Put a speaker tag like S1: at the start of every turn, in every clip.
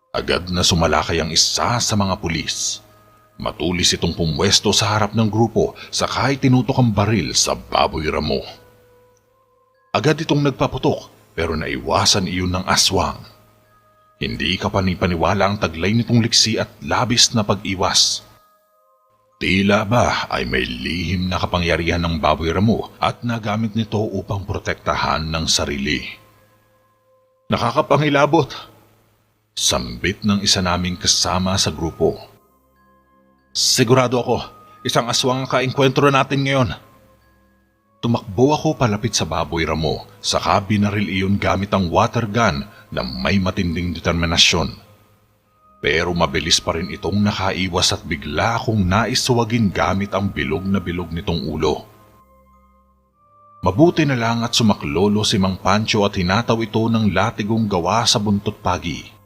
S1: Agad na sumalakay ang isa sa mga pulis. Matulis itong pumwesto sa harap ng grupo sakay tinutok ang baril sa baboy ramo. Agad itong nagpaputok pero naiwasan iyon ng aswang. Hindi kapanipaniwala ang taglay nitong liksi at labis na pag-iwas. Tila ba ay may lihim na kapangyarihan ng baboy ramo at nagamit nito upang protektahan ng sarili. Nakakapangilabot! Sambit ng isa naming kasama sa grupo. Sigurado ako, isang aswang ang kaengkwentro natin ngayon. Tumakbo ako palapit sa baboy ramo, saka binaril iyon gamit ang water gun na may matinding determinasyon. Pero mabilis pa rin itong nakaiwas at bigla akong naisuwagin gamit ang bilog na bilog nitong ulo. Mabuti na lang at sumaklolo si Mang Pancho at hinataw ito ng latigong gawa sa buntot pagi.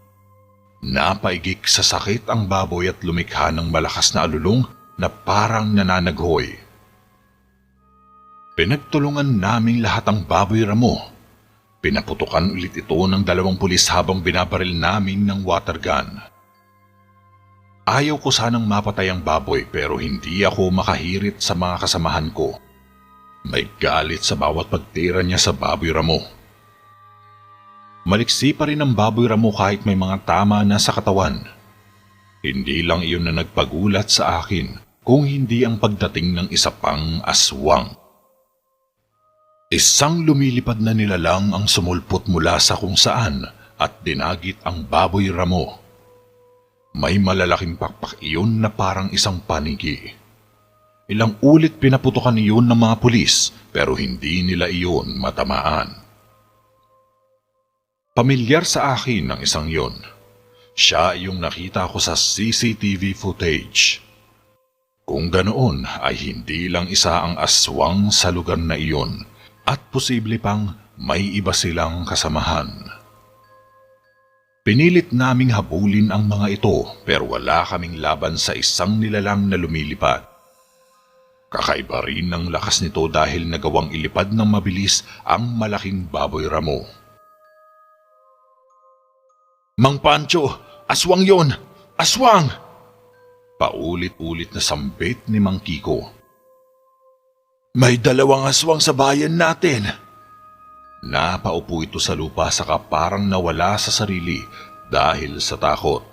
S1: Napaigik sa sakit ang baboy at lumikha ng malakas na alulong na parang nananaghoy. Pinagtulungan naming lahat ang baboy ramo. Pinaputukan ulit ito ng dalawang pulis habang binabaril namin ng water gun. Ayaw ko sanang mapatay ang baboy pero hindi ako makahirit sa mga kasamahan ko. May galit sa bawat pagtira niya sa baboy ramo. Maliksi pa rin ang baboy ramo kahit may mga tama na sa katawan. Hindi lang iyon na nagpagulat sa akin kung hindi ang pagdating ng isa pang aswang. Isang lumilipad na nilalang ang sumulpot mula sa kung saan at dinagit ang baboy ramo. May malalaking pakpak iyon na parang isang panigi. Ilang ulit pinaputukan iyon ng mga pulis pero hindi nila iyon matamaan. Pamilyar sa akin ang isang yon. Siya yung nakita ko sa CCTV footage. Kung ganoon ay hindi lang isa ang aswang sa lugar na iyon at posible pang may iba silang kasamahan. Pinilit naming habulin ang mga ito pero wala kaming laban sa isang nilalang na lumilipad. Kakaiba rin ang lakas nito dahil nagawang ilipad ng mabilis ang malaking baboy ramo. Mang Pancho, aswang yon! Aswang! Paulit-ulit na sambit ni Mang Kiko. May dalawang aswang sa bayan natin. Napaupo ito sa lupa saka parang nawala sa sarili dahil sa takot.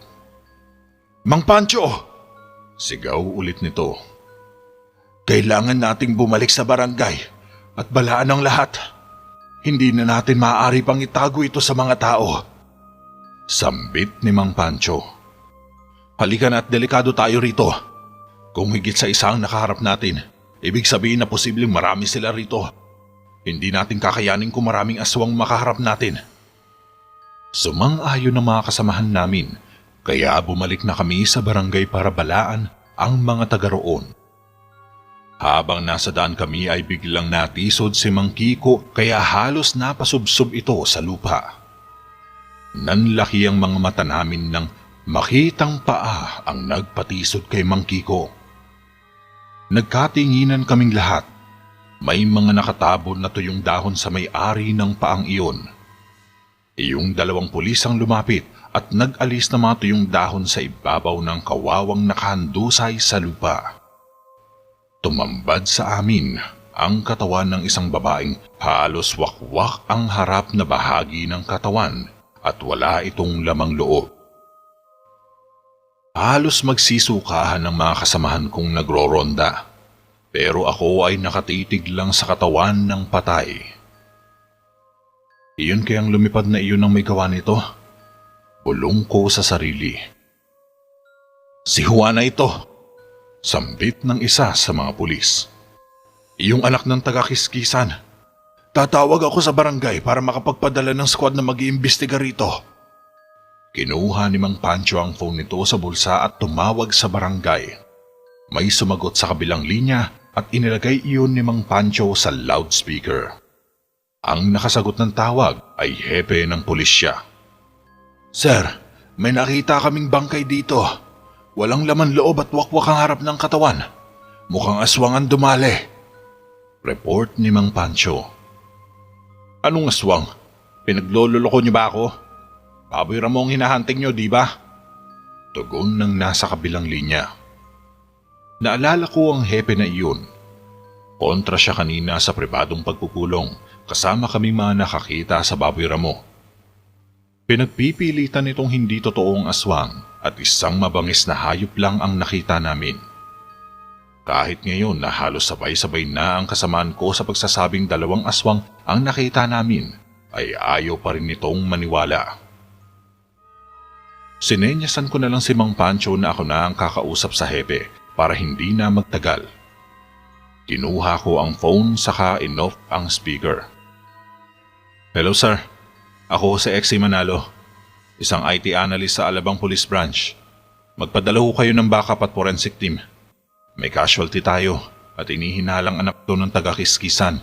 S1: Mang Pancho! Sigaw ulit nito. Kailangan nating bumalik sa barangay at balaan ang lahat. Hindi na natin maaari pang itago ito sa mga tao. Sambit ni Mang Pancho. Halika na at delikado tayo rito. Kung higit sa isang nakaharap natin, ibig sabihin na posibleng marami sila rito. Hindi natin kakayanin kung maraming aswang makaharap natin. Sumang-ayon ng mga kasamahan namin, kaya bumalik na kami sa barangay para balaan ang mga taga roon. Habang nasa daan kami ay biglang natisod si Mang Kiko kaya halos napasubsob ito sa lupa. Nanlaki ang mga mata namin nang makitang paa ang nagpatisod kay Mang Kiko. Nagkatinginan kaming lahat. May mga nakatabon na tuyong dahon sa may-ari ng paang iyon. Iyong dalawang pulis ang lumapit at nag-alis na mga tuyong dahon sa ibabaw ng kawawang nakahandusay sa lupa. Tumambad sa amin ang katawan ng isang babaeng halos wakwak ang harap na bahagi ng katawan at wala itong lamang loob. Halos magsisukahan ng mga kasamahan kong nagroronda, pero ako ay nakatitig lang sa katawan ng patay. Iyon kayang lumipad na iyon ang may gawa nito? Bulong ko sa sarili. Si Juana ito, sambit ng isa sa mga pulis. Iyong anak ng taga-Kiskisan. Tatawag ako sa barangay para makapagpadala ng squad na mag-iimbestiga rito. Kinuha ni Mang Pancho ang phone nito sa bulsa at tumawag sa barangay. May sumagot sa kabilang linya at inilagay iyon ni Mang Pancho sa loudspeaker. Ang nakasagot ng tawag ay hepe ng pulisya. Sir, may nakita kaming bangkay dito. Walang laman loob at wakwak ang harap ng katawan. Mukhang aswang ang dumali. Report ni Mang Pancho. Anong aswang? Pinaglololoko niyo ba ako? Baboy Ramo ang hinahunting nyo, di ba? Tugon ng nasa kabilang linya. Naalala ko ang hepe na iyon. Kontra siya kanina sa pribadong pagpupulong kasama kaming mga nakakita sa Baboy Ramo. Pinagpipilitan nitong hindi totoong aswang at isang mabangis na hayop lang ang nakita namin. Kahit ngayon na halos sabay-sabay na ang kasamaan ko sa pagsasabing dalawang aswang ang nakita namin, ay ayaw pa rin nitong maniwala. Sinenyasan ko na lang si Mang Pancho na ako na ang kakausap sa hepe para hindi na magtagal. Kinuha ko ang phone saka in-off ang speaker. Hello sir, ako si XC Manalo, isang IT analyst sa Alabang Police Branch. Magpadala ho kayo ng backup at forensic team. May casualty tayo at inihinalang anak to ng taga-Kiskisan.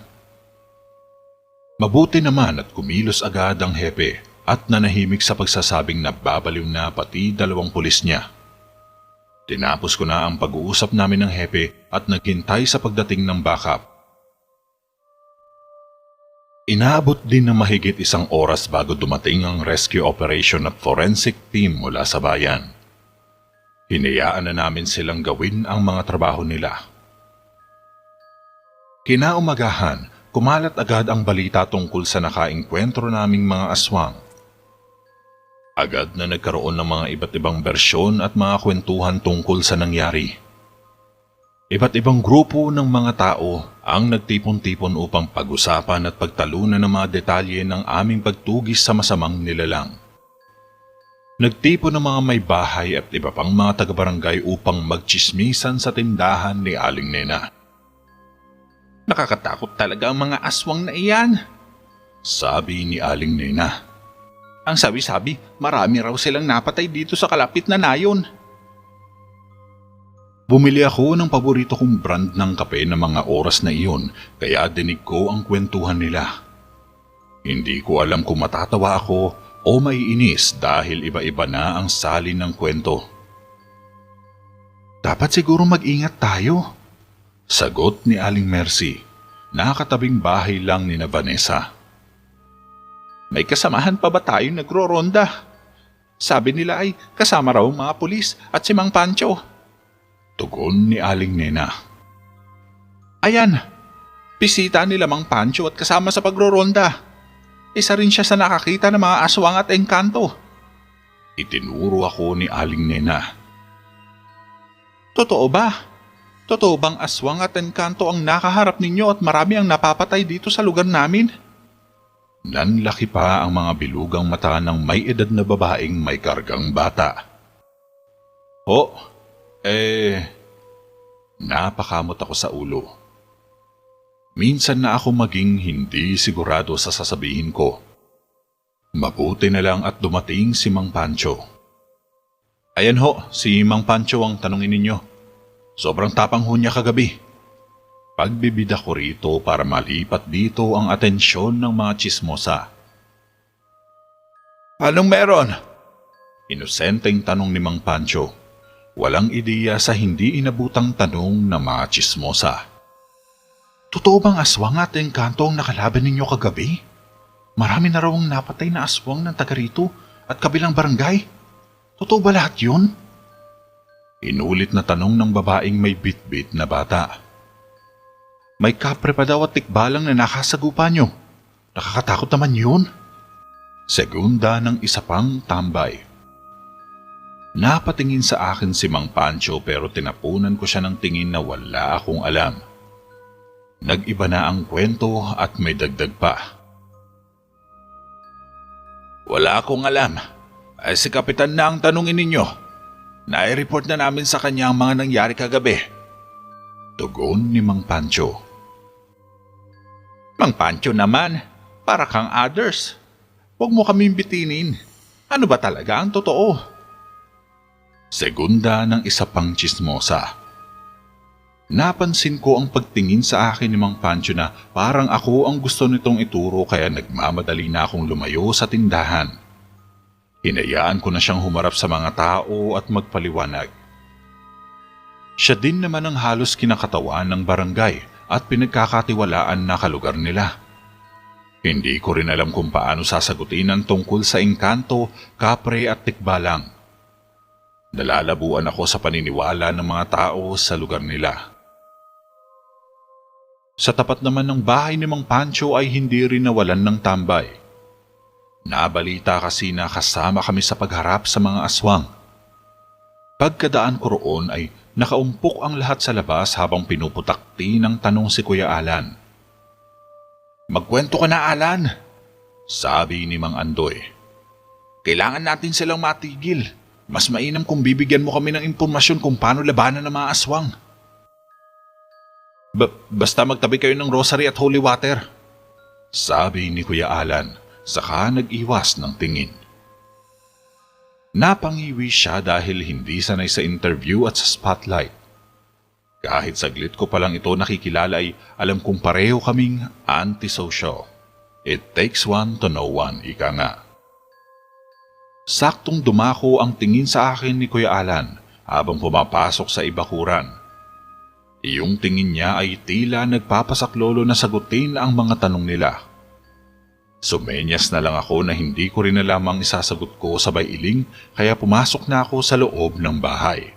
S1: Mabuti naman at kumilos agad ang hepe at nanahimik sa pagsasabing nababaliw na pati dalawang pulis niya. Tinapos ko na ang pag-uusap namin ng hepe at naghintay sa pagdating ng backup. Inaabot din ng mahigit isang oras bago dumating ang rescue operation at forensic team mula sa bayan. Hinayaan na namin silang gawin ang mga trabaho nila. Kinaumagahan, kumalat agad ang balita tungkol sa nakaengkwentro naming mga aswang. Agad na nagkaroon ng mga iba't ibang bersyon at mga kwentuhan tungkol sa nangyari. Iba't ibang grupo ng mga tao ang nagtipon-tipon upang pag-usapan at pagtalunan ng mga detalye ng aming pagtugis sa masamang nilalang. Nagtipon ng mga may bahay at iba pang mga taga-barangay upang magtsismisan sa tindahan ni Aling Nena.
S2: Nakakatakot talaga ang mga aswang na iyan,
S1: sabi ni Aling Nena.
S2: Ang sabi-sabi, marami raw silang napatay dito sa kalapit na nayon.
S1: Bumili ako ng paborito kong brand ng kape ng mga oras na iyon kaya dinig ko ang kwentuhan nila. Hindi ko alam kung matatawa ako o maiinis dahil iba-iba na ang salin ng kwento.
S2: Dapat siguro mag-ingat tayo,
S1: sagot ni Aling Mercy. Nakatabing bahay lang ni na Vanessa.
S2: May kasamahan pa ba tayong nagro-ronda? Sabi nila ay kasama raw mga pulis at si Mang Pancho.
S1: Tugon ni Aling Nena.
S2: Ayan, bisita nila Mang Pancho at kasama sa pagro-ronda. Isa rin siya sa nakakita ng mga aswang at engkanto.
S1: Itinuro ako ni Aling Nena.
S2: Totoo ba? Totoo bang aswang at engkanto ang nakaharap ninyo at marami ang napapatay dito sa lugar namin?
S1: Nanlaki pa ang mga bilugang mata ng may edad na babaeng may kargang bata. Napakamot ako sa ulo. Minsan na ako maging hindi sigurado sa sasabihin ko. Mabuti na lang at dumating si Mang Pancho. Ayan ho, si Mang Pancho ang tanungin ninyo. Sobrang tapang ho niya kagabi. Pagbibida ko rito para malipat dito ang atensyon ng mga tsismosa.
S2: Anong meron?
S1: Inosenteng tanong ni Mang Pancho. Walang ideya sa hindi inabutang tanong ng mga tsismosa.
S2: Totoo bang aswang at engkanto ang nakalaban ninyo kagabi? Marami na raw ang napatay na aswang ng taga rito at kabilang barangay. Totoo ba lahat yun?
S1: Inulit na tanong ng babaeng may bit-bit na bata.
S2: May kapre pa daw at tikbalang na nakasagupa nyo. Nakakatakot naman yun.
S1: Segunda ng isa pang tambay. Napatingin sa akin si Mang Pancho pero tinapunan ko siya ng tingin na wala akong alam. Nag-iba na ang kwento at may dagdag pa.
S2: Wala akong alam. Ay si Kapitan na ang tanungin ninyo. Nai-report na namin sa kanya ang mga nangyari kagabi.
S1: Tugon ni Mang Pancho.
S2: Mang Pancho naman, para kang others. Huwag mo kaming bitinin. Ano ba talaga ang totoo?
S1: Segunda ng isa pang tsismosa. Napansin ko ang pagtingin sa akin ni Mang Pancho na parang ako ang gusto nitong ituro kaya nagmamadali na akong lumayo sa tindahan. Hinayaan ko na siyang humarap sa mga tao at magpaliwanag. Siya din naman ang halos kinakatawan ng barangay at pinagkakatiwalaan na kalugar nila. Hindi ko rin alam kung paano sasagutin ang tungkol sa engkanto, kapre at tikbalang. Nalalabuan ako sa paniniwala ng mga tao sa lugar nila. Sa tapat naman ng bahay ni Mang Pancho ay hindi rin nawalan ng tambay. Nabalita kasi na kasama kami sa pagharap sa mga aswang. Pagkadaan ko roon ay nakaumpok ang lahat sa labas habang pinuputakti ng tanong si Kuya Alan. "Magkwento ka na, Alan," sabi ni Mang Andoy. "Kailangan natin silang matigil. Mas mainam kung bibigyan mo kami ng impormasyon kung paano labanan ng mga aswang." Basta magtabi kayo ng rosary at holy water," sabi ni Kuya Alan, saka nag-iwas ng tingin. Napangiwi siya dahil hindi sanay sa interview at sa spotlight. Kahit saglit ko palang ito nakikilala ay alam kong pareho kaming antisocial. It takes one to know one, ika nga. Saktong dumako ang tingin sa akin ni Kuya Alan habang pumapasok sa ibakuran. Iyong tingin niya ay tila nagpapasaklolo na sagutin ang mga tanong nila. Sumenyas na lang ako na hindi ko rin alam ang isasagot ko sabay iling kaya pumasok na ako sa loob ng bahay.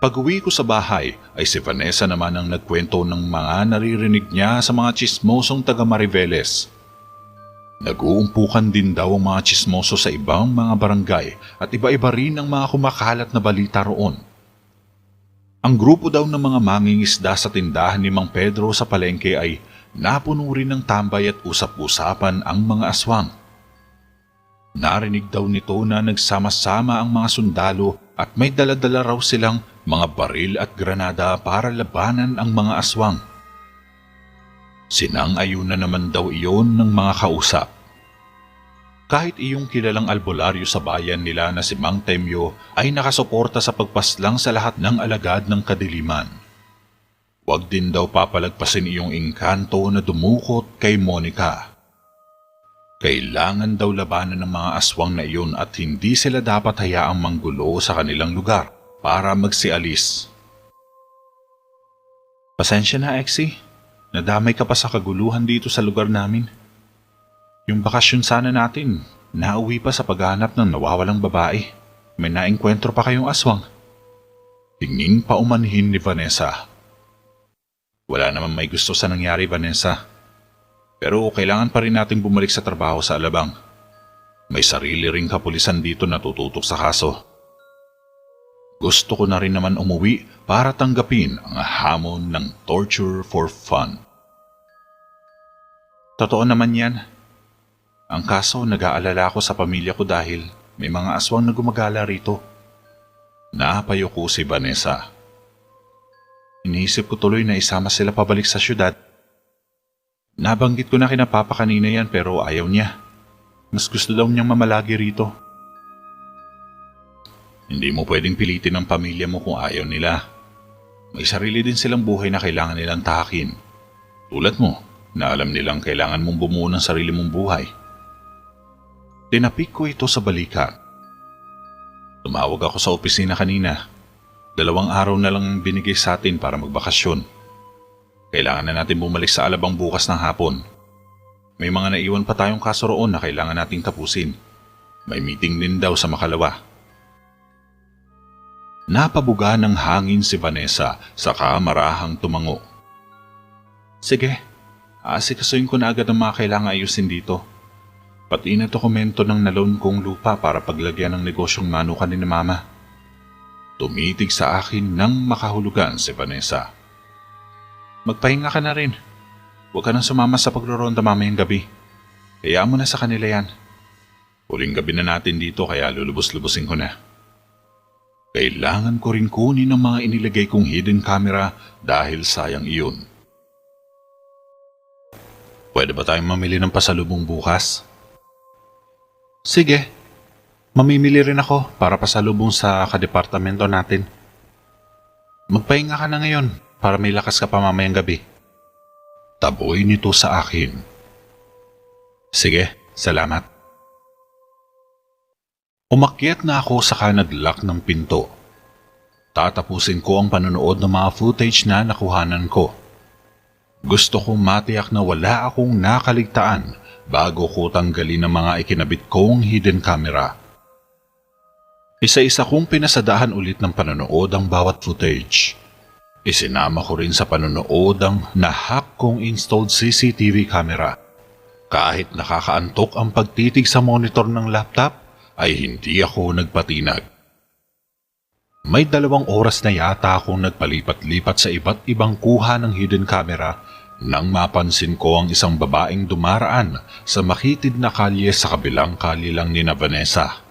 S1: Pag-uwi ko sa bahay ay si Vanessa naman ang nagkwento ng mga naririnig niya sa mga tsismosong taga Mariveles. Nag-uumpukan din daw ang mga tsismoso sa ibang mga barangay at iba-iba rin ang mga kumakalat na balita roon. Ang grupo daw ng mga mangingisda sa tindahan ni Mang Pedro sa palengke ay napuno rin ng tambay at usap-usapan ang mga aswang. Narinig daw nito na nagsama-sama ang mga sundalo at may dala-dala raw silang mga baril at granada para labanan ang mga aswang. Sinang-ayuna naman daw iyon ng mga kausap. Kahit iyong kilalang albularyo sa bayan nila na si Mang Temyo ay nakasuporta sa pagpaslang sa lahat ng alagad ng kadiliman. Huwag din daw papalagpasin iyong engkanto na dumukot kay Monica. Kailangan daw labanan ng mga aswang na iyon at hindi sila dapat hayaang manggulo sa kanilang lugar para magsialis. Pasensya na, Exie. Nadamay ka pa sa kaguluhan dito sa lugar namin. Yung bakasyon sana natin, nauwi pa sa paghahanap ng nawawalang babae. May naengkwentro pa kayong aswang. Tingin pa umanhin ni Vanessa. Wala naman may gusto sa nangyari, Vanessa. Pero kailangan pa rin nating bumalik sa trabaho sa Alabang. May sarili ring kapulisan dito na tututok sa kaso. Gusto ko na rin naman umuwi para tanggapin ang hamon ng torture for fun. Totoo naman yan. Ang kaso, nag-aalala ako sa pamilya ko dahil may mga aswang na gumagala rito. Naapayo ko si Vanessa. Iniisip ko tuloy na isama sila pabalik sa syudad. Nabanggit ko na kina Papa kanina yan pero ayaw niya. Mas gusto daw niyang mamalagi rito. Hindi mo pwedeng pilitin ang pamilya mo kung ayaw nila. May sarili din silang buhay na kailangan nilang tahakin. Tulad mo, na alam nilang kailangan mong bumuo ng sarili mong buhay. Tinapik ko ito sa balikat. Tumawag ako sa opisina kanina. 2 araw na lang binigay sa atin para magbakasyon. Kailangan na natin bumalik sa Alabang bukas ng hapon. May mga naiwan pa tayong kaso roon na kailangan nating tapusin. May meeting din daw sa Makalawa. Napabuga ng hangin si Vanessa saka marahang tumango. Sige, aasikasuin ko na agad ang mga kailangan ayusin dito. Pati na dokumento ng naloan kong lupa para paglagyan ng negosyong manukan ni Mama. Tumitig sa akin nang makahulugan si Vanessa. Magpahinga ka na rin. Huwag ka nang sumama sa pagroronda mamayang gabi. Hayaan mo na sa kanila yan. Huling gabi na natin dito kaya lulubos-lubusin ko na. Kailangan ko rin kunin ang mga inilagay kong hidden camera dahil sayang iyon. Pwede ba tayong mamili ng pasalubong bukas? Sige, mamimili rin ako para pasalubong sa kadepartamento natin. Magpahinga ka na ngayon para may lakas ka pa mamayang gabi. Taboy nito sa akin. Sige, salamat. Umakyat na ako saka nag-lock ng pinto. Tatapusin ko ang panonood ng mga footage na nakuhanan ko. Gusto kong matiyak na wala akong nakaligtaan bago ko tanggalin ang mga ikinabit kong hidden camera. Isa-isa kong pinasadahan ulit ng panonood ang bawat footage. Isinama ko rin sa panonood ang na-hack kong installed CCTV camera. Kahit nakakaantok ang pagtitig sa monitor ng laptop, ay hindi ako nagpatinag. May 2 oras na yata akong nagpalipat-lipat sa iba't ibang kuha ng hidden camera nang mapansin ko ang isang babaeng dumaraan sa makitid na kalye sa kabilang kalye lang ni Vanessa.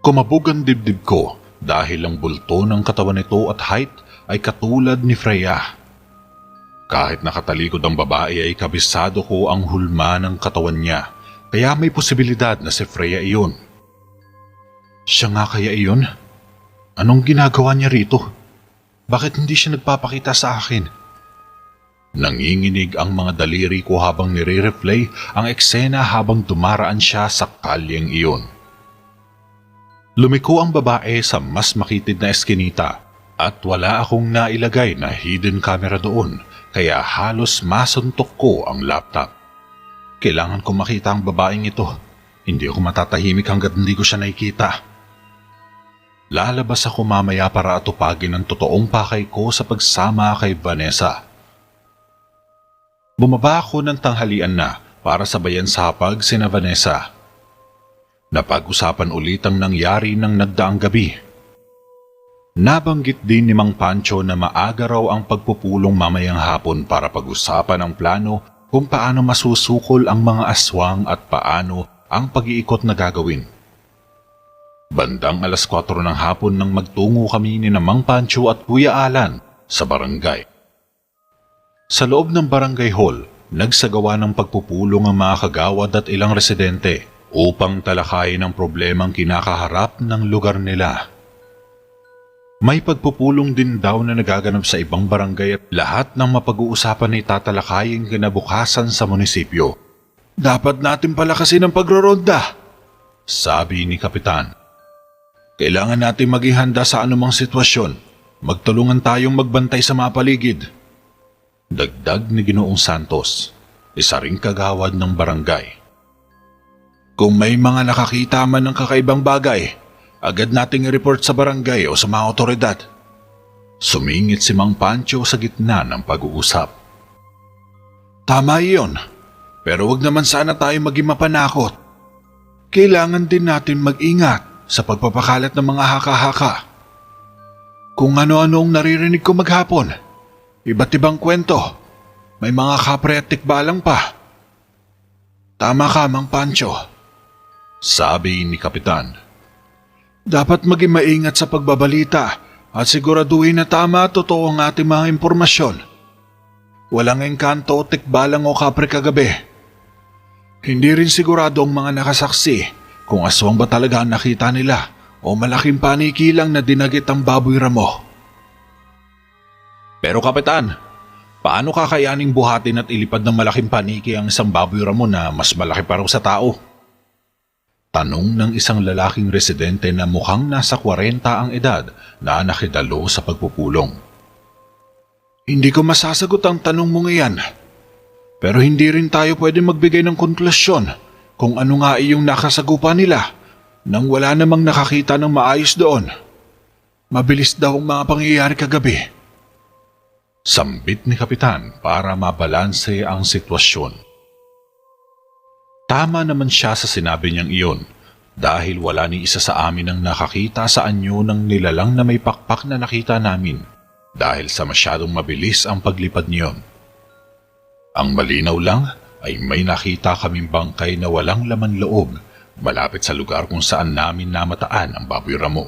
S1: Kumabog ang dibdib ko dahil ang bulto ng katawan nito at height ay katulad ni Freya. Kahit nakatalikod ang babae ay kabisado ko ang hulma ng katawan niya, kaya may posibilidad na si Freya iyon. Siya nga kaya iyon? Anong ginagawa niya rito? Bakit hindi siya nagpapakita sa akin? Nanginginig ang mga daliri ko habang nire-replay ang eksena habang dumaraan siya sa kalyeng iyon. Lumiko ang babae sa mas makitid na eskinita at wala akong nailagay na hidden camera doon, kaya halos masuntok ko ang laptop. Kailangan ko makita ang babaeng ito. Hindi ako matatahimik hanggat hindi ko siya nakikita. Lalabas ako mamaya para atupagin ang totoong pakay ko sa pagsama kay Vanessa. Bumaba ako ng tanghalian na para sabayan sa hapag sina Vanessa. Napag-usapan ulit ang nangyari ng nagdaang gabi. Nabanggit din ni Mang Pancho na maaga raw ang pagpupulong mamayang hapon para pag-usapan ang plano kung paano masusukol ang mga aswang at paano ang pag-iikot na gagawin. Bandang 4:00 ng hapon nang magtungo kami ni Mang Pancho at Kuya Alan sa barangay. Sa loob ng barangay hall, nagsagawa ng pagpupulong ang mga kagawad at ilang residente upang talakayin ang problemang kinakaharap ng lugar nila. May pagpupulong din daw na nagaganap sa ibang barangay at lahat ng mapag-uusapan ay tatalakayin kinabukasan sa munisipyo. Dapat natin palakasin ang pagroronda, sabi ni Kapitan. Kailangan natin maging handa sa anumang sitwasyon. Magtulungan tayong magbantay sa mga paligid. Dagdag ni Ginoong Santos, isa ring kagawad ng barangay. Kung may mga nakakita man ng kakaibang bagay, agad nating i-report sa barangay o sa mga otoridad. Sumingit si Mang Pancho sa gitna ng pag-uusap. Tama iyon, pero wag naman sana tayo maging mapanakot. Kailangan din natin mag-ingat sa pagpapakalat ng mga haka-haka. Kung ano-anong naririnig ko maghapon, iba't ibang kwento, may mga kapre at tikbalang pa. Tama ka, Mang Pancho, sabi ni Kapitan. Dapat maging maingat sa pagbabalita at siguraduhin na tama at totoo ang ating mga impormasyon. Walang engkanto, tikbalang o kapre kagabi. Hindi rin sigurado ang mga nakasaksi kung aswang ba talaga ang nakita nila o malaking paniki lang na dinagit ang baboy ramo. Pero Kapitan, paano kakayaning buhatin at ilipad ng malaking paniki ang isang baboy ramo na mas malaki pa raw sa tao? Tanong ng isang lalaking residente na mukhang nasa 40 ang edad na nakidalo sa pagpupulong. Hindi ko masasagot ang tanong mo ngayon. Pero hindi rin tayo pwede magbigay ng konklusyon kung ano nga iyong nakasagupa nila nang wala namang nakakita ng maayos doon. Mabilis daw ang mga pangyayari kagabi. Sambit ni Kapitan para mabalanse ang sitwasyon. Tama naman siya sa sinabi niyang iyon dahil wala ni isa sa amin ang nakakita sa anyo ng nilalang na may pakpak na nakita namin dahil sa masyadong mabilis ang paglipad niyon. Ang malinaw lang ay may nakita kaming bangkay na walang laman loob malapit sa lugar kung saan namin namataan ang baboy ramo.